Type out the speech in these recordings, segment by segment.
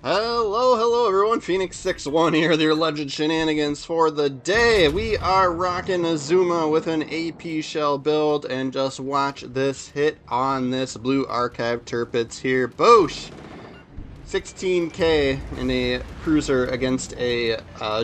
Hello everyone, Phoenix61 here, the alleged shenanigans for the day. We are rocking Azuma with an AP shell build, and just watch this hit on this blue archive Turpits here. Boosh! 16k in a cruiser against a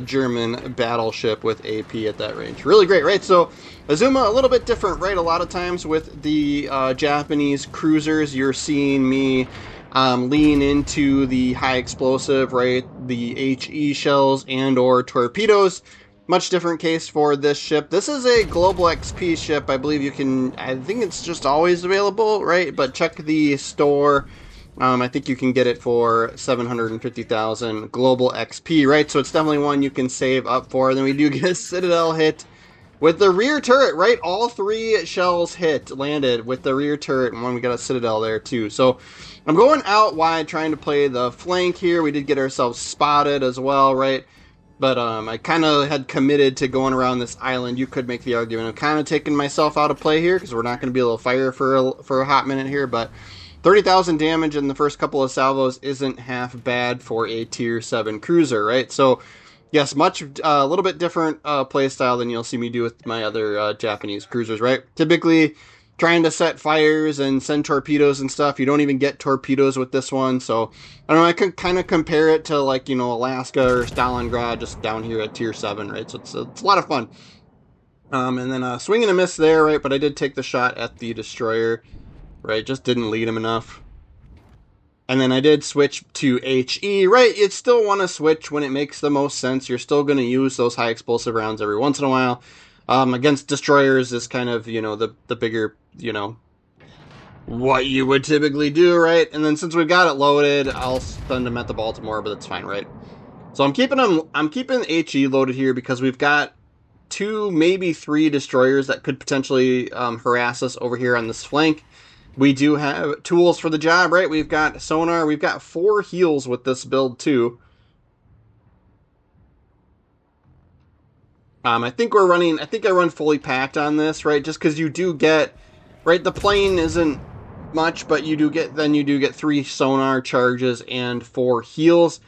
German battleship with AP at that range. Really great, right? So Azuma, a little bit different, right? A lot of times with the Japanese cruisers, you're seeing me lean into the high explosive, right? The HE shells and or torpedoes. Much different case for this ship. This is a global XP ship. I believe you can, I think it's just always available, right? But check the store. I think you can get it for 750,000 global XP, right? So it's definitely one you can save up for. Then we do get a Citadel hit with the rear turret, right? All three shells landed with the rear turret, and we got a Citadel there too. So I'm going out wide, trying to play the flank here. We did get ourselves spotted as well, right? But I kind of had committed to going around this island. You could make the argument. I'm kind of taking myself out of play here because we're not going to be able to fire for a hot minute here, but 30,000 damage in the first couple of salvos isn't half bad for a tier 7 cruiser, right? So, yes, a little bit different play style than you'll see me do with my other Japanese cruisers, right? Typically, trying to set fires and send torpedoes and stuff. You don't even get torpedoes with this one, so I don't know. I could kind of compare it to, like, Alaska or Stalingrad, just down here at tier 7, right? So it's a lot of fun. And then swing and a miss there, right? But I did take the shot at the destroyer. Right, just didn't lead him enough. And then I did switch to HE, right? You still want to switch when it makes the most sense. You're still going to use those high explosive rounds every once in a while. Against destroyers is kind of, the bigger, what you would typically do, right? And then since we've got it loaded, I'll send them at the Baltimore, but that's fine, right? So I'm keeping HE loaded here because we've got 2, maybe 3 destroyers that could potentially harass us over here on this flank. We do have tools for the job, right? We've got sonar. We've got 4 heals with this build, too. I think I run fully packed on this, right? Just because you do get, right, the plane isn't much, but you do get 3 sonar charges and 4 heals.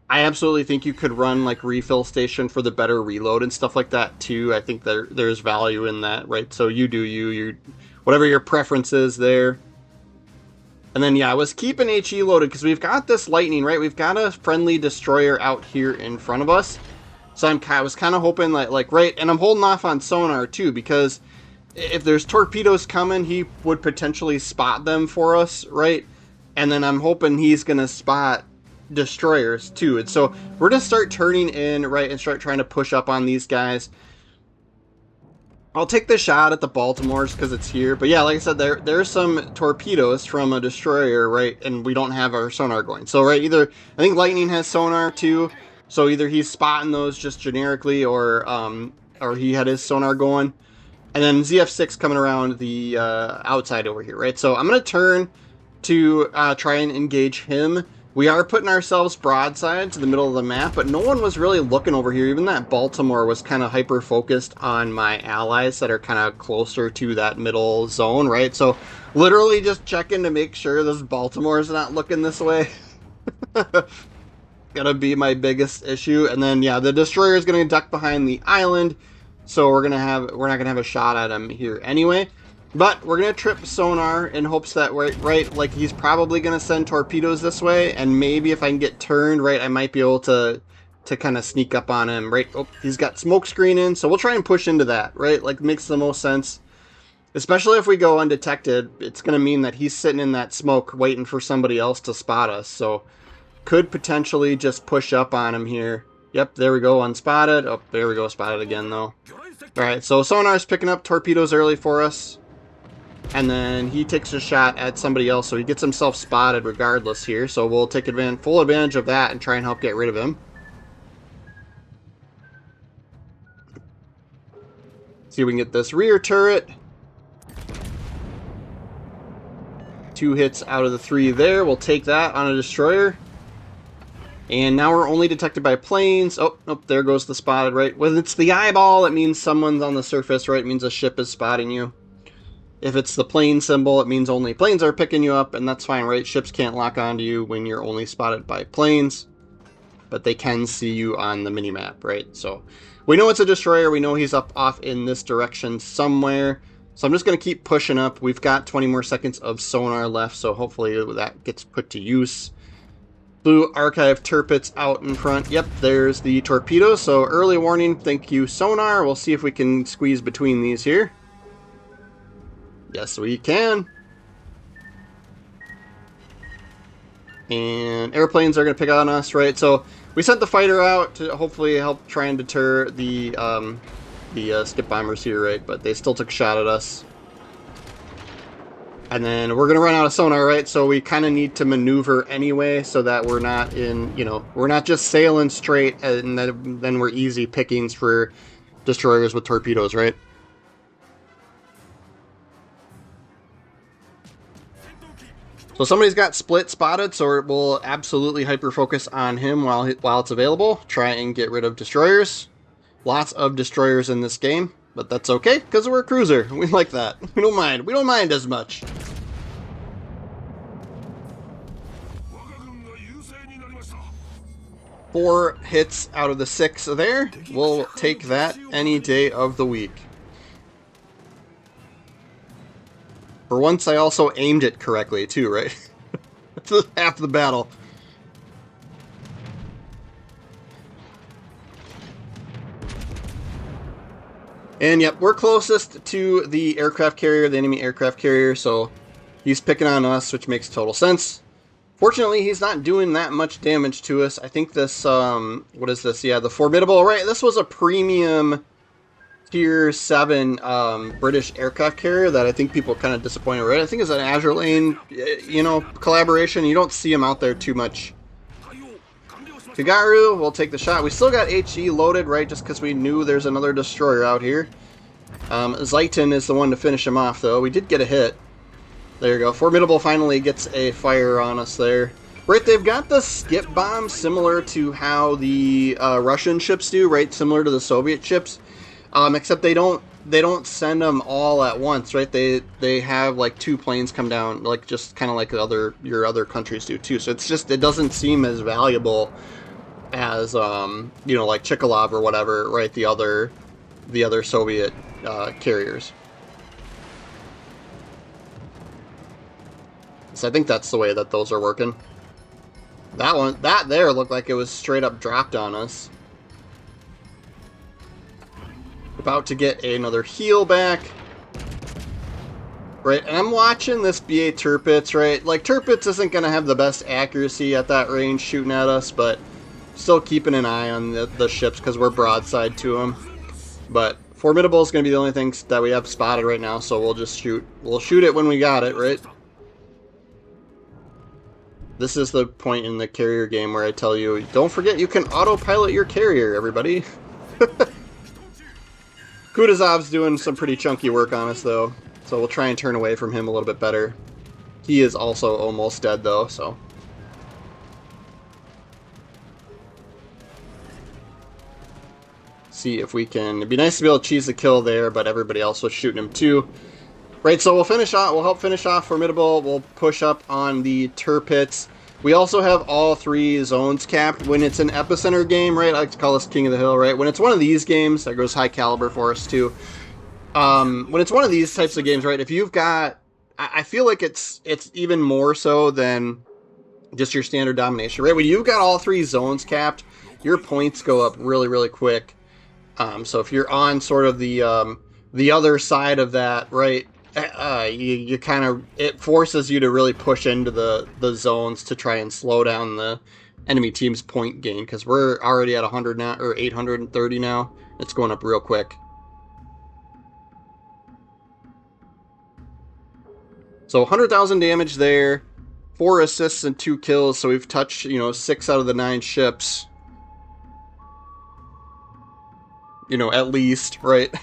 I absolutely think you could run, like, refill station for the better reload and stuff like that, too. I think there's value in that, right? So you do you whatever your preference is there. And then, yeah, I was keeping HE loaded because we've got this lightning, right? We've got a friendly destroyer out here in front of us. So I was kind of hoping that, like, right, and I'm holding off on sonar, too, because if there's torpedoes coming, he would potentially spot them for us, right? And then I'm hoping he's going to spot destroyers, too. And so we're going to start turning in, right, and start trying to push up on these guys. I'll take the shot at the Baltimores because it's here. But yeah, like I said, there's some torpedoes from a destroyer, right? And we don't have our sonar going. So, right, I think Lightning has sonar too. So either he's spotting those just generically or he had his sonar going. And then ZF6 coming around the outside over here, right? So I'm going to turn to try and engage him. We are putting ourselves broadside to the middle of the map, but no one was really looking over here. Even that Baltimore was kind of hyper-focused on my allies that are kind of closer to that middle zone, right? So literally just checking to make sure this Baltimore is not looking this way. Gonna be my biggest issue. And then, yeah, the destroyer is going to duck behind the island, so we're not going to have a shot at him here anyway. But we're going to trip sonar in hopes that, right, like he's probably going to send torpedoes this way, and maybe if I can get turned, right, I might be able to kind of sneak up on him, right? Oh, he's got smoke screen in, so we'll try and push into that, right? Like, makes the most sense. Especially if we go undetected, it's going to mean that he's sitting in that smoke waiting for somebody else to spot us, so could potentially just push up on him here. Yep, there we go, unspotted. Oh, there we go, spotted again, though. Alright, so sonar's picking up torpedoes early for us. And then he takes a shot at somebody else, so he gets himself spotted regardless here. So we'll take full advantage of that and try and help get rid of him. See if we can get this rear turret. 2 hits out of the 3 there. We'll take that on a destroyer. And now we're only detected by planes. Oh, nope, there goes the spotted, right? When it's the eyeball, it means someone's on the surface, right? It means a ship is spotting you. If it's the plane symbol, it means only planes are picking you up, and that's fine, right? Ships can't lock onto you when you're only spotted by planes, but they can see you on the minimap, right? So we know it's a destroyer. We know he's up off in this direction somewhere. So I'm just going to keep pushing up. We've got 20 more seconds of sonar left, so hopefully that gets put to use. Blue Archive Turpits out in front. Yep, there's the torpedo. So early warning, thank you, sonar. We'll see if we can squeeze between these here. Yes, we can. And airplanes are going to pick on us, right? So we sent the fighter out to hopefully help try and deter the skip bombers here, right? But they still took a shot at us. And then we're going to run out of sonar, right? So we kind of need to maneuver anyway so that we're not in, you know, we're not just sailing straight and then we're easy pickings for destroyers with torpedoes, right? So somebody's got Split spotted, so we'll absolutely hyper-focus on him while it's available. Try and get rid of destroyers. Lots of destroyers in this game, but that's okay, because we're a cruiser. We like that. We don't mind. We don't mind as much. Four hits out of the 6 there. We'll take that any day of the week. For once, I also aimed it correctly, too, right? That's half the battle. And yep, we're closest to the aircraft carrier, the enemy aircraft carrier, so he's picking on us, which makes total sense. Fortunately, he's not doing that much damage to us. I think this, what is this? Yeah, the Formidable, right? This was a premium Tier 7 British aircraft carrier that I think people are kind of disappointed, right? I think it's an Azure Lane, you know, collaboration. You don't see them out there too much. Kagaru will take the shot. We still got HE loaded, right, just because we knew there's another destroyer out here. Zaitin is the one to finish him off, though. We did get a hit. There you go. Formidable finally gets a fire on us there. Right, they've got the skip bombs similar to how the Russian ships do, right? Similar to the Soviet ships. Except they don't send them all at once, right? They have like 2 planes come down, like just kind of like your other countries do too. So it's just, it doesn't seem as valuable as you know, like Chikhalov or whatever, right? The other Soviet carriers. So I think that's the way that those are working. That there looked like it was straight up dropped on us. About to get another heal back. Right, and I'm watching this BA Tirpitz, right? Like, Tirpitz isn't going to have the best accuracy at that range shooting at us, but still keeping an eye on the ships because we're broadside to them. But Formidable is going to be the only thing that we have spotted right now, so we'll just shoot. We'll shoot it when we got it, right? This is the point in the carrier game where I tell you, don't forget you can autopilot your carrier, everybody. Kutuzov's doing some pretty chunky work on us, though, so we'll try and turn away from him a little bit better. He is also almost dead, though, so... see if we can... it'd be nice to be able to cheese the kill there, but everybody else was shooting him, too. Right, so we'll finish off. We'll help finish off Formidable. We'll push up on the Tirpitz. We also have all 3 zones capped. When it's an epicenter game, right? I like to call this King of the Hill, right? When it's one of these games, that goes high caliber for us too. When it's one of these types of games, right? If you've got, I feel like it's even more so than just your standard domination, right? When you've got all 3 zones capped, your points go up really, really quick. So if you're on sort of the other side of that, right? You kind of, it forces you to really push into the zones to try and slow down the enemy team's point gain, because we're already at 100 now, or 830 now. It's going up real quick. So 100,000 damage there, 4 assists and 2 kills, so we've touched, you know, 6 out of the 9 ships. You know, at least, right?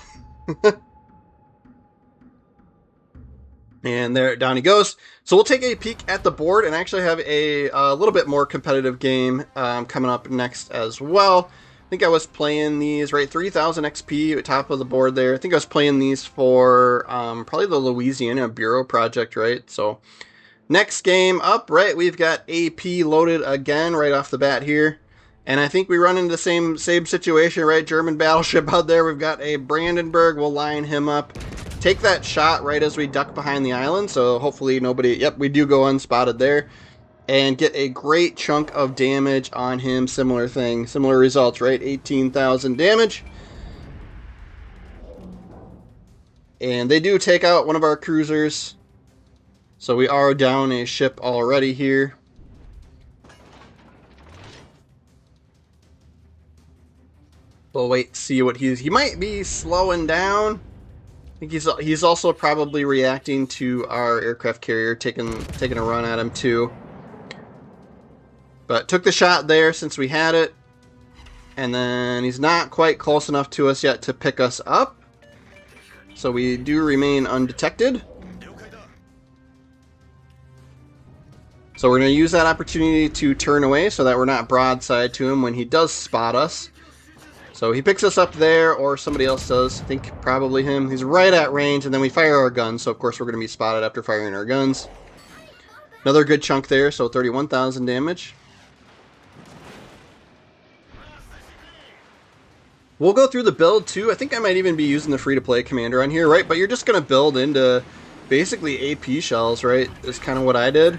And there, down he goes. So we'll take a peek at the board and actually have a little bit more competitive game coming up next as well. I think I was playing these, right, 3,000 XP at top of the board there. I think I was playing these for probably the Louisiana Bureau project, right? So next game up, right, we've got AP loaded again right off the bat here. And I think we run into the same situation, right? German battleship out there. We've got a Brandenburg. We'll line him up. Take that shot right as we duck behind the island. So hopefully nobody... Yep, we do go unspotted there. And get a great chunk of damage on him. Similar thing. Similar results, right? 18,000 damage. And they do take out one of our cruisers. So we are down a ship already here. We'll wait, see what he might be slowing down. I think he's also probably reacting to our aircraft carrier taking a run at him too. But took the shot there since we had it. And then he's not quite close enough to us yet to pick us up. So we do remain undetected. So we're going to use that opportunity to turn away so that we're not broadside to him when he does spot us. So he picks us up there, or somebody else does. I think probably him. He's right at range, and then we fire our guns. So, of course, we're going to be spotted after firing our guns. Another good chunk there, so 31,000 damage. We'll go through the build, too. I think I might even be using the free-to-play commander on here, right? But you're just going to build into basically AP shells, right? Is kind of what I did.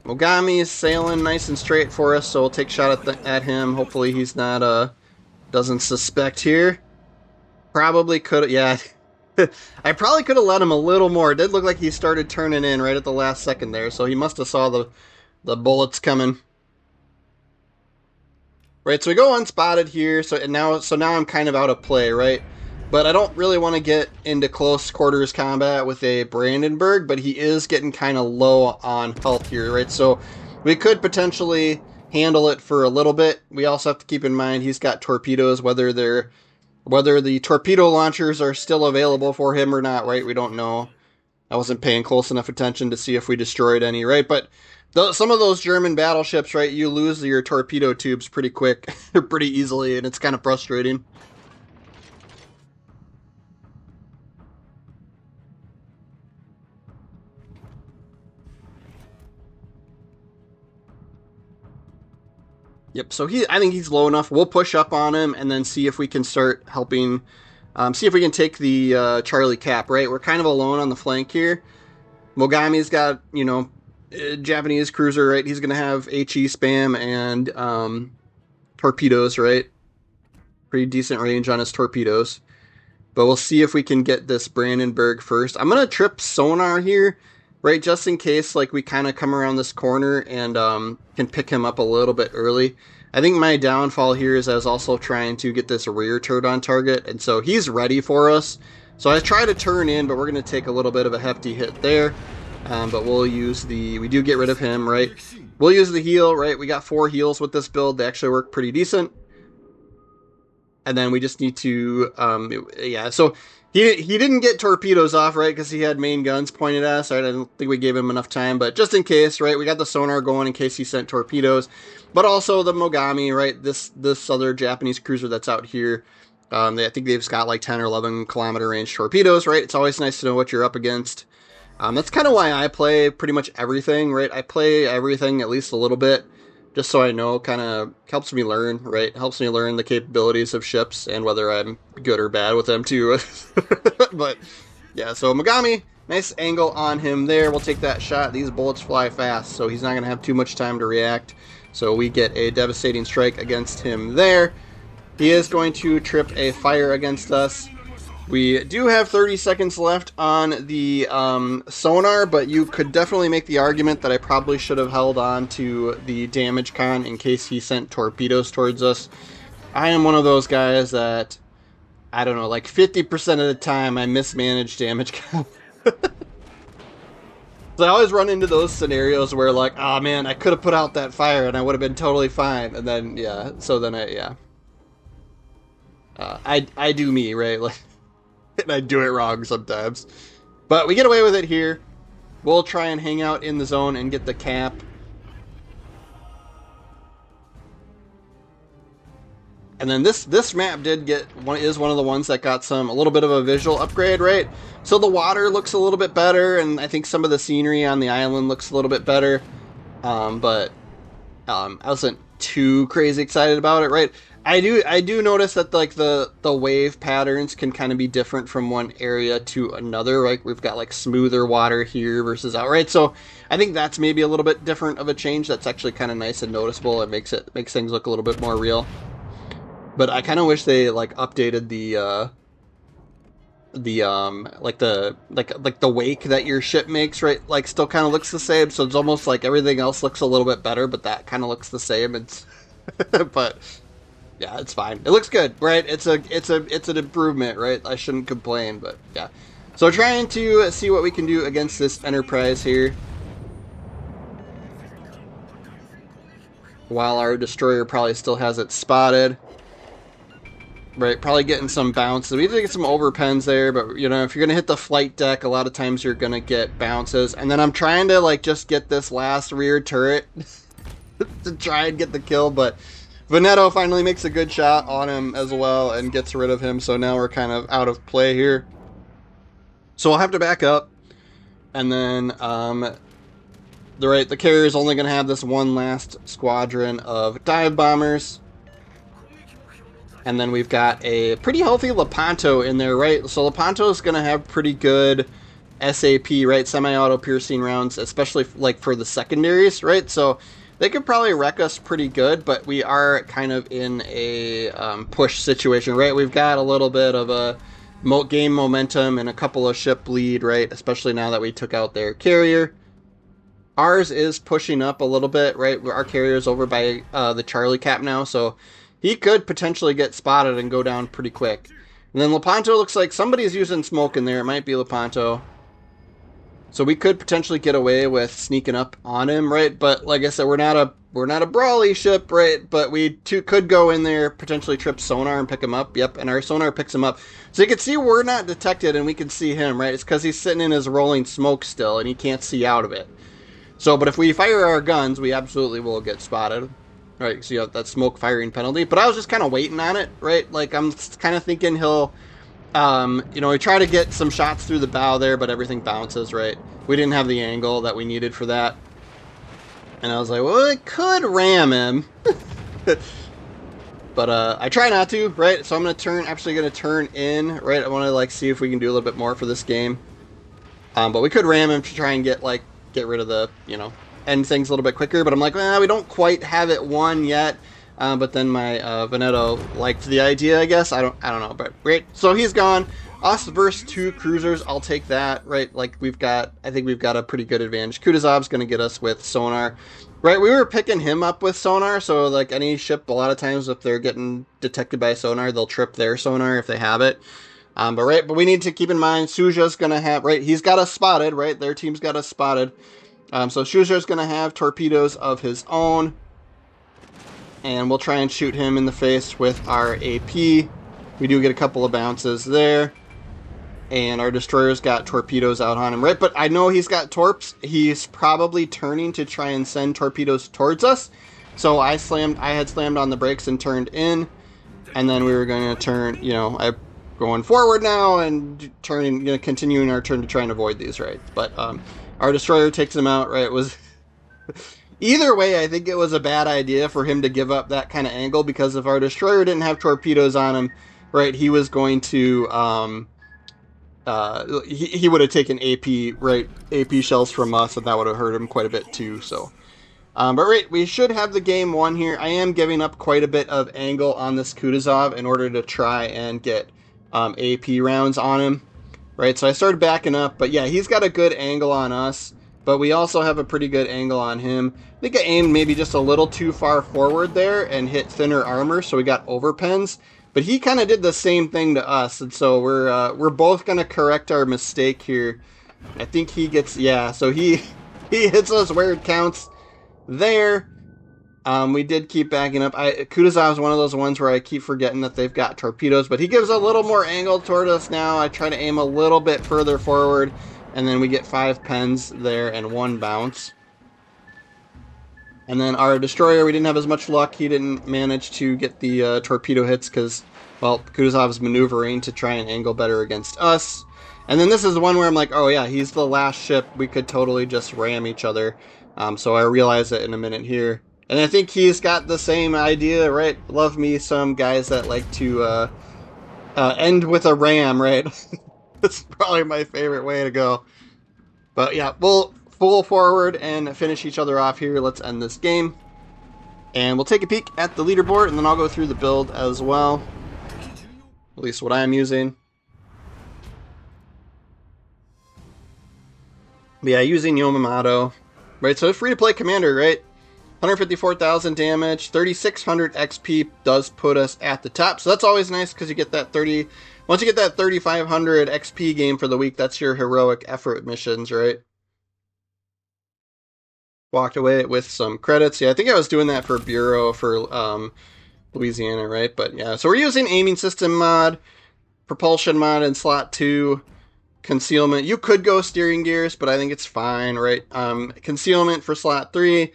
Mogami is sailing nice and straight for us, so we'll take a shot at him. Hopefully he's not, doesn't suspect here. Probably could, yeah. I probably could have let him a little more. It did look like he started turning in right at the last second there, so he must have saw the bullets coming. Right, so we go unspotted here, so now I'm kind of out of play, right? But I don't really want to get into close quarters combat with a Brandenburg, but he is getting kind of low on health here, right? So we could potentially handle it for a little bit. We also have to keep in mind he's got torpedoes, whether the torpedo launchers are still available for him or not, right? We don't know. I wasn't paying close enough attention to see if we destroyed any, right? But some of those German battleships, right, you lose your torpedo tubes pretty quick, pretty easily, and it's kind of frustrating. Yep, so I think he's low enough. We'll push up on him and then see if we can start helping, see if we can take the Charlie Cap, right? We're kind of alone on the flank here. Mogami's got, you know, Japanese cruiser, right? He's going to have HE spam and torpedoes, right? Pretty decent range on his torpedoes. But we'll see if we can get this Brandenburg first. I'm going to trip sonar here, right, just in case, like, we kind of come around this corner and can pick him up a little bit early. I think my downfall here is I was also trying to get this rear turret on target, and so he's ready for us. So I try to turn in, but we're going to take a little bit of a hefty hit there. But we'll use we do get rid of him, right? We'll use the heal, right? We got 4 heals with this build. They actually work pretty decent. And then we just need to, yeah, so he didn't get torpedoes off, right, because he had main guns pointed at us. Right? I don't think we gave him enough time, but just in case, right, we got the sonar going in case he sent torpedoes. But also the Mogami, right, this other Japanese cruiser that's out here, I think they've got like 10 or 11 kilometer range torpedoes, right? It's always nice to know what you're up against. That's kind of why I play pretty much everything, right? I play everything at least a little bit, just so I know, kind of helps me learn, right? Helps me learn the capabilities of ships and whether I'm good or bad with them too. But yeah, so Mogami, nice angle on him there. We'll take that shot. These bullets fly fast, so he's not going to have too much time to react. So we get a devastating strike against him there. He is going to trip a fire against us. We do have 30 seconds left on the sonar, but you could definitely make the argument that I probably should have held on to the damage con in case he sent torpedoes towards us. I am one of those guys that, I don't know, like 50% of the time I mismanage damage con. So I always run into those scenarios where, like, oh man, I could have put out that fire and I would have been totally fine. And then, yeah, so then I do me, right? Like, and I do it wrong sometimes. But we get away with it here. We'll try and hang out in the zone and get the cap. And then this map is one of the ones that got a little bit of a visual upgrade, right? So the water looks a little bit better, and I think some of the scenery on the island looks a little bit better. But I wasn't too crazy excited about it, right? I do notice that like the wave patterns can kind of be different from one area to another. Right, we've got like smoother water here versus out, right? So I think that's maybe a little bit different of a change. That's actually kind of nice and noticeable. It makes things look a little bit more real. But I kind of wish they like updated the wake that your ship makes, right? Like still kind of looks the same. So it's almost like everything else looks a little bit better, but that kind of looks the same. It's but yeah, it's fine. It looks good, right? It's an improvement, right? I shouldn't complain, but yeah. So trying to see what we can do against this Enterprise here, while our destroyer probably still has it spotted. Right, probably getting some bounces. We need to get some overpens there, but you know, if you're gonna hit the flight deck, a lot of times you're gonna get bounces. And then I'm trying to like just get this last rear turret to try and get the kill, but Veneto finally makes a good shot on him as well and gets rid of him. So now we're kind of out of play here. So I'll have to back up, and then the carrier is only gonna have this one last squadron of dive bombers. And then we've got a pretty healthy Lepanto in there, right? So Lepanto is going to have pretty good SAP, right? Semi-auto piercing rounds, especially like for the secondaries, right? So they could probably wreck us pretty good, but we are kind of in a push situation, right? We've got a little bit of a game momentum and a couple of ship lead, right? Especially now that we took out their carrier. Ours is pushing up a little bit, right? Our carrier is over by the Charlie cap now, so he could potentially get spotted and go down pretty quick. And then Lepanto looks like somebody's using smoke in there. It might be Lepanto. So we could potentially get away with sneaking up on him, right? But like I said, we're not a brawly ship, right? But we could go in there, potentially trip sonar and pick him up. Yep, and our sonar picks him up. So you can see we're not detected and we can see him, right? It's because he's sitting in his rolling smoke still and he can't see out of it. So, but if we fire our guns, we absolutely will get spotted. Right, so you have that smoke firing penalty. But I was just kind of waiting on it, right? Like, I'm kind of thinking he'll, you know, we try to get some shots through the bow there, but everything bounces, right? We didn't have the angle that we needed for that. And I was like, well, I could ram him. But I try not to, right? So I'm actually going to turn in, right? I want to, like, see if we can do a little bit more for this game. But we could ram him to try and get rid of the, you know, end things a little bit quicker, but I'm like, well, we don't quite have it won yet. But then my Veneto liked the idea, I guess. I don't know, but great. So he's gone. Us versus 2 cruisers, I'll take that, right? Like I think we've got a pretty good advantage. Kutuzov's going to get us with sonar, right? We were picking him up with sonar, so like any ship, a lot of times if they're getting detected by sonar, they'll trip their sonar if they have it. But we need to keep in mind, Suja's going to have, right? He's got us spotted, right? Their team's got us spotted. So Schuster's going to have torpedoes of his own, and we'll try and shoot him in the face with our AP. We do get a couple of bounces there, and our destroyer's got torpedoes out on him, right? But I know he's got torps. He's probably turning to try and send torpedoes towards us. So I had slammed on the brakes and turned in, and then we were going to turn, you know, I'm going forward now and turning, you know, continuing our turn to try and avoid these, right? But our destroyer takes him out, right? It was either way, I think it was a bad idea for him to give up that kind of angle, because if our destroyer didn't have torpedoes on him, right, he was going to he would have taken AP, right, AP shells from us, and that would have hurt him quite a bit too. So but right, we should have the game won here. I am giving up quite a bit of angle on this Kutuzov in order to try and get AP rounds on him. Right, so I started backing up, but yeah, he's got a good angle on us, but we also have a pretty good angle on him. I think I aimed maybe just a little too far forward there and hit thinner armor, so we got overpens. But he kind of did the same thing to us, and so we're both going to correct our mistake here. I think he gets, yeah, so he hits us where it counts there. We did keep backing up. Kutuzov is one of those ones where I keep forgetting that they've got torpedoes, but he gives a little more angle toward us now. I try to aim a little bit further forward, and then we get 5 pens there and 1 bounce. And then our destroyer, we didn't have as much luck. He didn't manage to get the torpedo hits because, well, Kutuzov's maneuvering to try and angle better against us. And then this is the one where I'm like, oh yeah, he's the last ship. We could totally just ram each other. So I realize it in a minute here. And I think he's got the same idea, right? Love me some guys that like to end with a ram, right? That's probably my favorite way to go. But yeah, we'll full forward and finish each other off here. Let's end this game. And we'll take a peek at the leaderboard, and then I'll go through the build as well. At least what I'm using. But yeah, using Yamamoto. Right, so free-to-play commander, right? 154,000 damage, 3,600 XP does put us at the top. So that's always nice because you get that 30... Once you get that 3,500 XP game for the week, that's your heroic effort missions, right? Walked away with some credits. Yeah, I think I was doing that for Bureau for Louisiana, right? But yeah, so we're using aiming system mod, propulsion mod in slot 2, concealment. You could go steering gears, but I think it's fine, right? Concealment for slot 3.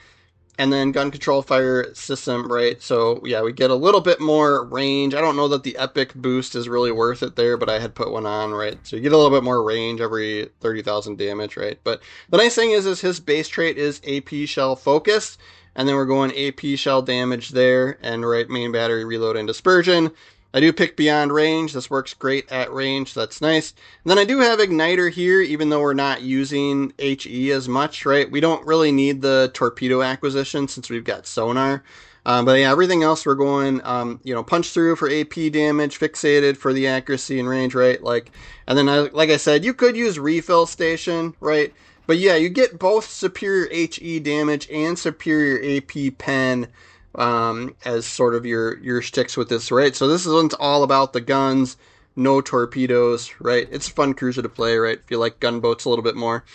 And then gun control fire system, right? So yeah, we get a little bit more range. I don't know that the epic boost is really worth it there, but I had put one on, right? So you get a little bit more range every 30,000 damage, right? But the nice thing is his base trait is AP shell focused, and then we're going AP shell damage there, and right main battery reload and dispersion. I do pick beyond range. This works great at range, so that's nice. And then I do have igniter here, even though we're not using HE as much, right? We don't really need the torpedo acquisition since we've got sonar. But yeah, everything else we're going, punch through for AP damage, fixated for the accuracy and range, right? And then like I said, you could use refill station, right? But yeah, you get both superior HE damage and superior AP pen as sort of your sticks with this, right? So this one's all about the guns, no torpedoes, right? It's a fun cruiser to play, right? If you like gunboats a little bit more.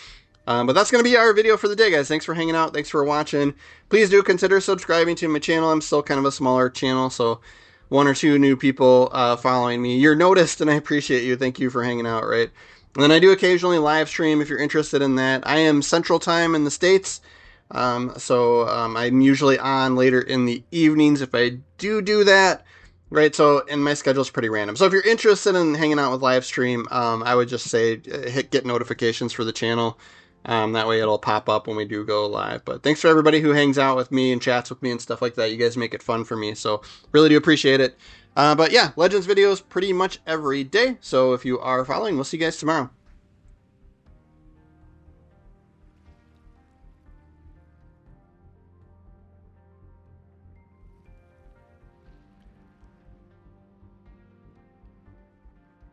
But that's going to be our video for the day, guys. Thanks for hanging out. Thanks for watching. Please do consider subscribing to my channel. I'm still kind of a smaller channel, so 1 or 2 new people following me. You're noticed, and I appreciate you. Thank you for hanging out, right? And then I do occasionally live stream if you're interested in that. I am Central Time in the States. I'm usually on later in the evenings if I do that, right? So, and my schedule's pretty random. So if you're interested in hanging out with live stream, I would just say hit get notifications for the channel. That way it'll pop up when we do go live. But thanks for everybody who hangs out with me and chats with me and stuff like that. You guys make it fun for me, so really do appreciate it. But yeah, Legends videos pretty much every day. So if you are following, we'll see you guys tomorrow.